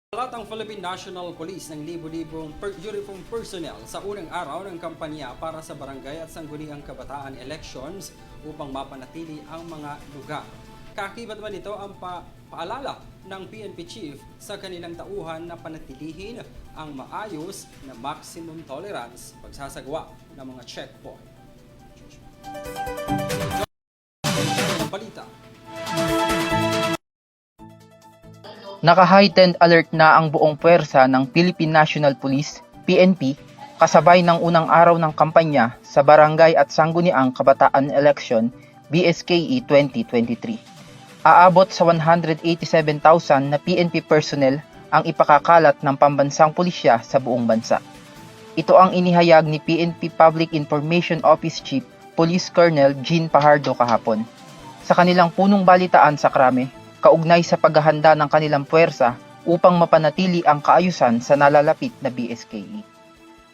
Salat ang Philippine National Police ng libo-libong uniform personnel sa unang araw ng kampanya para sa barangay at sangguniang kabataan elections upang mapanatili ang mga lugar. Kakibat man ito ang paalala ng PNP Chief sa kanilang tauhan na panatilihin ang maayos na maximum tolerance pagsasagawa ng mga checkpoint. Balita. Naka-heightened alert na ang buong puwersa ng Philippine National Police, PNP, kasabay ng unang araw ng kampanya sa Barangay at Sangguniang Kabataan Election, BSKE 2023. Aabot sa 187,000 na PNP personnel ang ipakakalat ng pambansang pulisya sa buong bansa. Ito ang inihayag ni PNP Public Information Office Chief Police Colonel Jean Pajardo kahapon sa kanilang punong balitaan sa Krame, kaugnay sa paghahanda ng kanilang puwersa upang mapanatili ang kaayusan sa nalalapit na BSKE.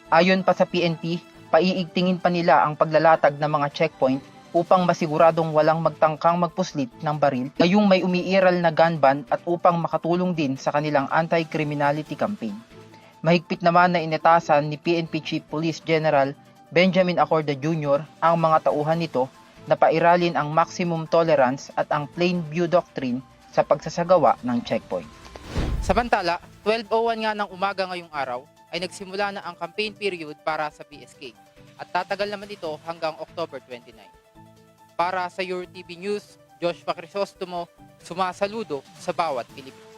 Ayon pa sa PNP, paiigtingin pa nila ang paglalatag ng mga checkpoint upang masiguradong walang magtangkang magpuslit ng baril ngayong may umiiral na gun ban at upang makatulong din sa kanilang anti-criminality campaign. Mahigpit naman na inetasan ni PNP Chief Police General Benjamin Acorda Jr. ang mga tauhan nito na pairalin ang maximum tolerance at ang plain view doctrine sa pagsasagawa ng checkpoint. Samantala, 12:01 nga ng umaga ngayong araw ay nagsimula na ang campaign period para sa BSK at tatagal naman ito hanggang October 29. Para sa Your TV News, Joshua Crisostomo, sumasaludo sa bawat Pilipino.